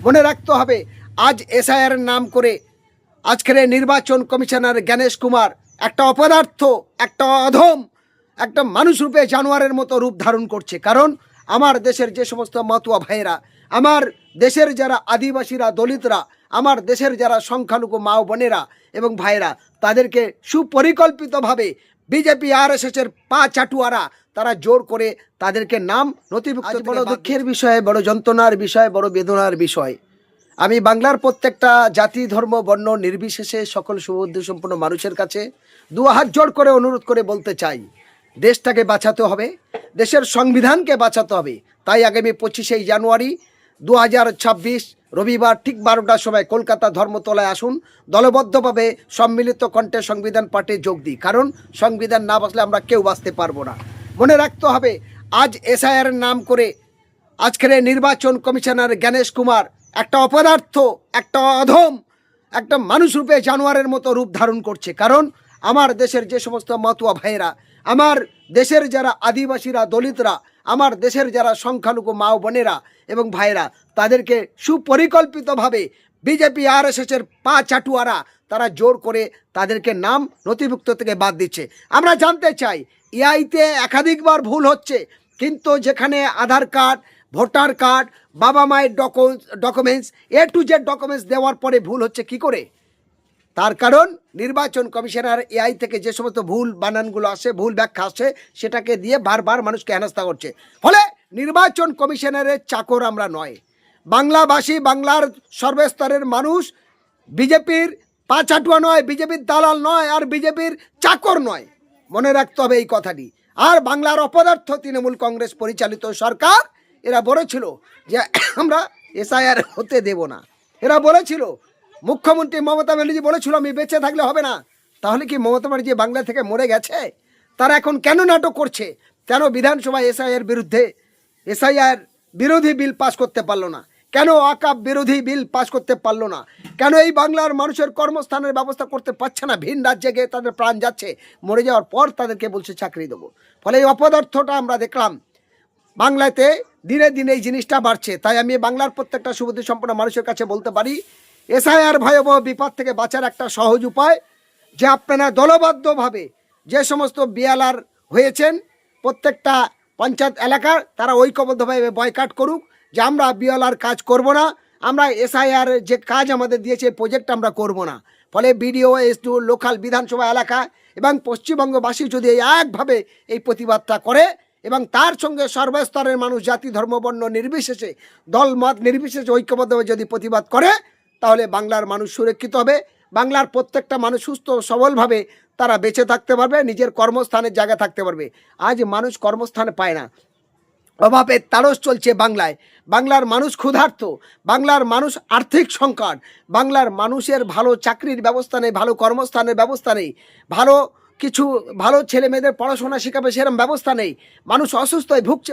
মনে রাখতে হবে আজ এসআইআর নাম করে আজকের নির্বাচন কমিশনার জ্ঞানেশ কুমার একটা অপদার্থ, একটা অধম, একটা মানুষ রূপে জানোয়ারের মতো রূপ ধারণ করছে। কারণ আমার দেশের যে সমস্ত মতুয়া ভাইয়েরা, আমার দেশের যারা আদিবাসীরা, দলিতরা, আমার দেশের যারা সংখ্যালঘু মা ও বোনেরা এবং ভাইয়েরা, তাদেরকে সুপরিকল্পিতভাবে বিজেপি আরএসএসের পা চাটুয়ারা তারা জোর করে তাদেরকে নাম নথিভুক্ত। বড় দুঃখের বিষয়, বড় যন্ত্রণার বিষয়, বড় বেদনার বিষয়। আমি বাংলার প্রত্যেকটা জাতি ধর্ম বর্ণ নির্বিশেষে সকল সুবুদ্ধি সম্পন্ন মানুষের কাছে দু হাত জোড় করে অনুরোধ করে বলতে চাই, দেশটাকে বাঁচাতে হবে, দেশের সংবিধানকে বাঁচাতে হবে। তাই আগামী 25শে জানুয়ারি 2026 রবিবার ঠিক 12টার সময় কলকাতা ধর্মতলায় আসুন, দলবদ্ধভাবে সম্মিলিত কণ্ঠে সংবিধান পাঠে যোগ দিই। কারণ সংবিধান না বাঁচলে আমরা কেউ বাঁচতে পারবো না। মনে রাখতে হবে আজ এসআইআর নাম করে আজকের নির্বাচন কমিশনার জ্ঞানেশ কুমার একটা অপদার্থ, একটা অধম, একটা মানুষ রূপে জানোয়ারের মতো রূপ ধারণ করছে। কারণ আমার দেশের যে সমস্ত মতুয়া ভাইয়েরা, আমার দেশের যারা আদিবাসীরা, দলিতরা, আমার দেশের যারা সংখ্যালঘু মা ও বোনেরা এবং ভাইয়েরা, তাদেরকে সুপরিকল্পিতভাবে বিজেপি আরএসএসের পা চাটুয়ারা তারা জোর করে তাদেরকে নাম নথিভুক্ত থেকে বাদ দিচ্ছে। আমরা জানতে চাই, এআইতে একাধিকবার ভুল হচ্ছে, কিন্তু যেখানে আধার কার্ড, ভোটার কার্ড, বাবা মায়ের documents, A to Z documents দেওয়ার পরে ভুল হচ্ছে কি করে? তার কারণ নির্বাচন কমিশনার এআই থেকে যে সমস্ত ভুল বানানগুলো আসে, ভুল ব্যাখ্যা আসে, সেটাকে দিয়ে বারবার মানুষকে হেনস্থা করছে। ফলে নির্বাচন কমিশনারের চাকর আমরা নয়, বাংলাভাষী, বাংলার সর্বস্তরের মানুষ বিজেপির পা চাটুয়া নয়, বিজেপির দালাল নয়, আর বিজেপির চাকর নয়। মনে রাখতে হবে এই কথাটি। আর বাংলার অপদার্থ তৃণমূল কংগ্রেস পরিচালিত সরকার, এরা বলেছিল যে আমরা এসআইআর হতে দেব না। এরা বলেছিল, মুখ্যমন্ত্রী মমতা ব্যানার্জি বলেছিল আমি বেঁচে থাকলে হবে না। তাহলে কি মমতা ব্যানার্জি বাংলা থেকে মরে গেছে? তারা এখন কেন নাটক করছে? কেন বিধানসভায় এসআইআর বিরোধী বিল পাস করতে পারলো না? কেন ওয়াকফ বিরোধী বিল পাস করতে পারলো না? কেন এই বাংলার মানুষের কর্মস্থানের ব্যবস্থা করতে পারছে না? ভিন রাজ্যে গিয়ে তাদের প্রাণ যাচ্ছে, মরে যাওয়ার পর তাদেরকে বলছে চাকরি দেবো। ফলে এই অপদার্থটা আমরা দেখলাম বাংলাতে দিনে দিনে এই জিনিসটা বাড়ছে। তাই আমি বাংলার প্রত্যেকটা সুবুদ্ধি সম্পন্ন মানুষের কাছে বলতে পারি, এসআইআর ভয়াবহ বিপদ থেকে বাঁচার একটা সহজ উপায় যে আপনারা দলবদ্ধভাবে যে সমস্ত বিএলআর হয়েছেন প্রত্যেকটা পঞ্চায়েত এলাকার, তারা ঐক্যবদ্ধভাবে বয়কাট করুক যে আমরা বিএলআর কাজ করব না, আমরা এসআইআর যে কাজ আমাদের দিয়েছে প্রজেক্ট আমরা করব না। ফলে বিডিও, এসডিও, লোকাল বিধানসভা এলাকা এবং পশ্চিমবঙ্গবাসী যদি একভাবে এই প্রতিবাদটা করে এবং তার সঙ্গে সর্বস্তরের মানুষ জাতি ধর্ম বর্ণ নির্বিশেষে, দল মত নির্বিশেষে ঐক্যবদ্ধভাবে যদি প্রতিবাদ করে, তাহলে বাংলার মানুষ সুরক্ষিত হবে, বাংলার প্রত্যেকটা মানুষ সুস্থ সবলভাবে তারা বেঁচে থাকতে পারবে, নিজের কর্মস্থানের জায়গায় থাকতে পারবে। আজ মানুষ কর্মস্থানে পায় না, অভাবে তারস চলছে বাংলায়। বাংলার মানুষ ক্ষুধার্ত, বাংলার মানুষ আর্থিক সংকট, বাংলার মানুষের ভালো চাকরির ব্যবস্থা নেই, ভালো কর্মস্থানের ব্যবস্থা নেই, ভালো ছেলে মেয়েদের পড়াশোনা শেখাবে সেরকম ব্যবস্থা নেই, মানুষ অসুস্থ হয়ে ভুগছে।